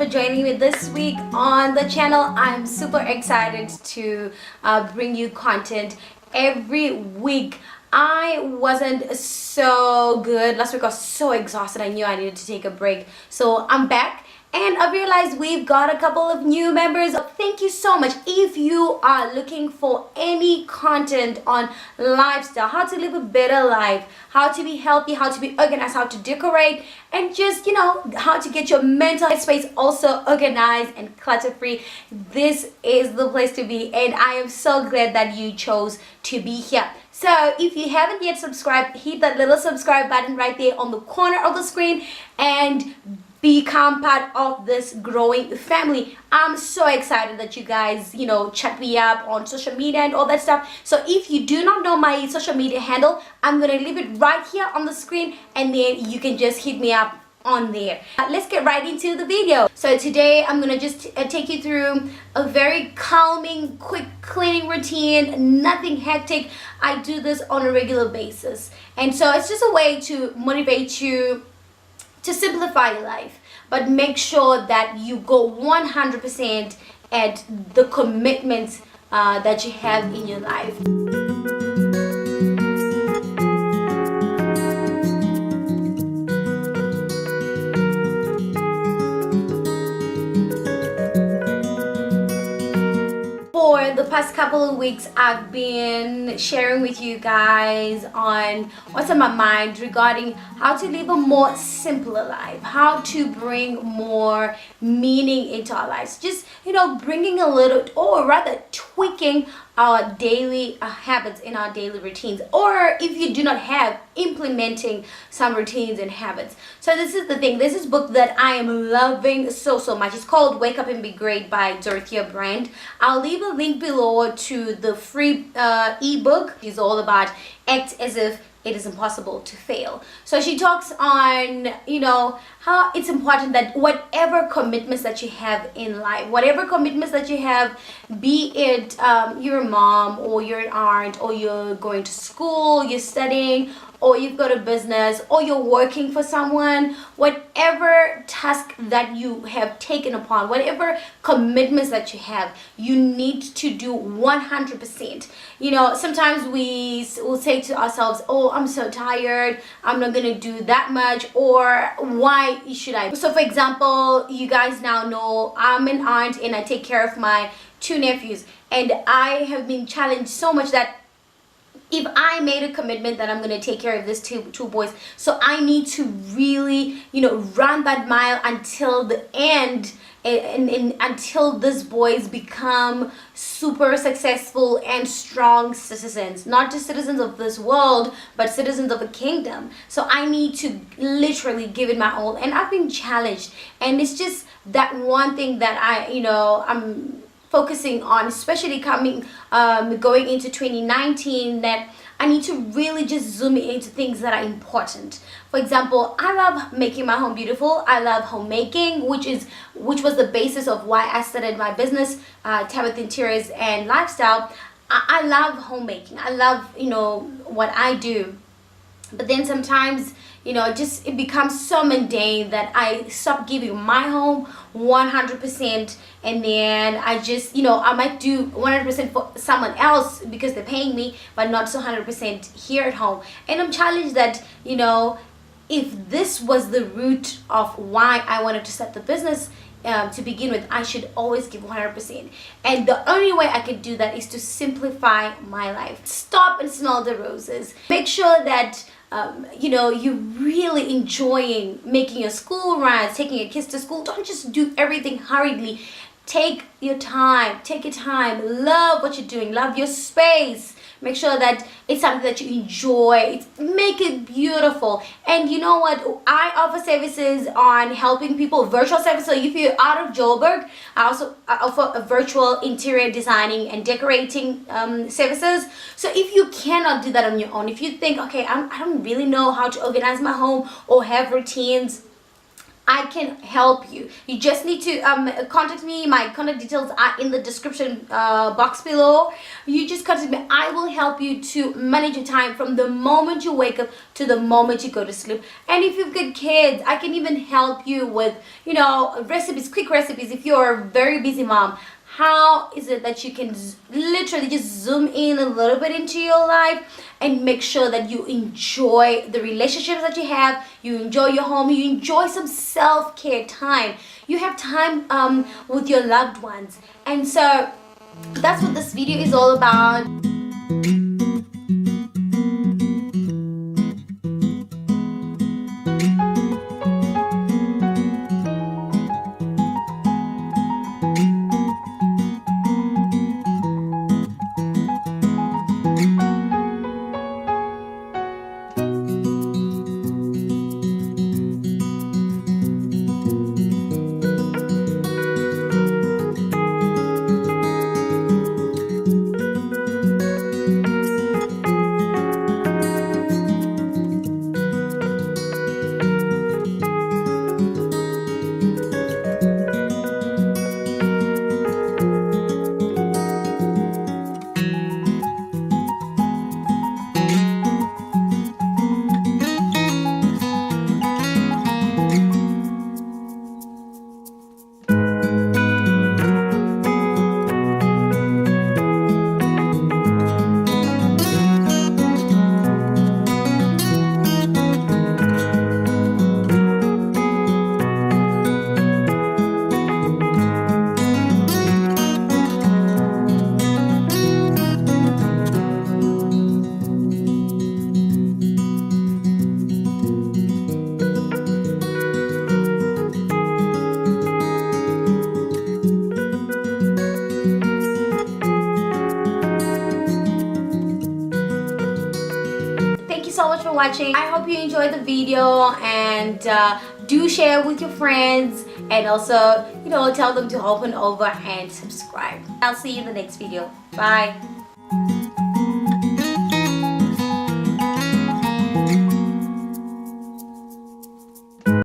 for joining me this week on the channel. I'm super excited to bring you content every week. I wasn't so good last week. I was so exhausted. I knew I needed to take a break, so I'm back. And I realized we've got a couple of new members. Thank you so much. If you are looking for any content on lifestyle, how to live a better life, how to be healthy, how to be organized, how to decorate, and just, how to get your mental space also organized and clutter free, this is the place to be. And I am so glad that you chose to be here. So if you haven't yet subscribed, hit that little subscribe button right there on the corner of the screen and become part of this growing family. I'm so excited that you guys, chat me up on social media and all that stuff. So if you do not know my social media handle, I'm gonna leave it right here on the screen, and then you can just hit me up on there. Let's get right into the video. So today I'm gonna just take you through a very calming, quick cleaning routine, nothing hectic. I do this on a regular basis, and so it's just a way to motivate you to simplify your life, but make sure that you go 100% at the commitments that you have in your life. For the past couple of weeks, I've been sharing with you guys on what's on my mind regarding how to live a more simpler life, how to bring more meaning into our lives. Just, bringing a little, or rather tweaking our daily habits in our daily routines, or if you do not have, implementing some routines and habits. So this is the thing. This is a book that I am loving so much. It's called Wake Up and Be Great by Dorothea Brande. I'll leave a link below to the free ebook. It's all about act as if it is impossible to fail. So she talks on, how it's important that whatever commitments that you have in life, whatever commitments that you have, be it you're a mom or you're an aunt, or you're going to school, you're studying, or you've got a business, or you're working for someone, whatever task that you have taken upon, whatever commitments that you have, you need to do 100%. Sometimes we will say to ourselves, oh, I'm so tired, I'm not gonna do that much, or why should I? So for example, you guys now know I'm an aunt and I take care of my 2 nephews, and I have been challenged so much that if I made a commitment that I'm going to take care of these two boys, so I need to really, run that mile until the end, and until these boys become super successful and strong citizens, not just citizens of this world, but citizens of a kingdom. So I need to literally give it my all, and I've been challenged, and it's just that one thing that I'm focusing on, especially going into 2019, that I need to really just zoom into things that are important. For example, I love making my home beautiful. I love homemaking, which was the basis of why I started my business, Tabeth Interiors and Lifestyle. I love homemaking. I love what I do. But then sometimes it becomes so mundane that I stop giving my home 100%, and then I just I might do 100% for someone else because they're paying me, but not so 100% here at home. And I'm challenged that if this was the root of why I wanted to start the business to begin with, I should always give 100%. And the only way I could do that is to simplify my life. Stop and smell the roses. Make sure that you're really enjoying making your school runs, taking your kids to school. Don't just do everything hurriedly. Take your time. Love what you're doing. Love your space. Make sure that it's something that you enjoy. Make it beautiful. And you know what? I offer services on helping people, virtual service. So if you're out of Joburg, I also offer a virtual interior designing and decorating services. So if you cannot do that on your own, if you think, okay, I don't really know how to organize my home or have routines, I can help you. You just need to contact me. My contact details are in the description box below. You just contact me. I will help you to manage your time from the moment you wake up to the moment you go to sleep. And if you've got kids, I can even help you with, you know, recipes, quick recipes. If you're a very busy mom, how is it that you can literally just zoom in a little bit into your life and make sure that you enjoy the relationships that you have, you enjoy your home, you enjoy some self-care time, you have time with your loved ones. And so that's what this video is all about. So much for watching. I hope you enjoyed the video, and do share with your friends, and also, you know, tell them to hop on over and subscribe. I'll see you in the next video. Bye.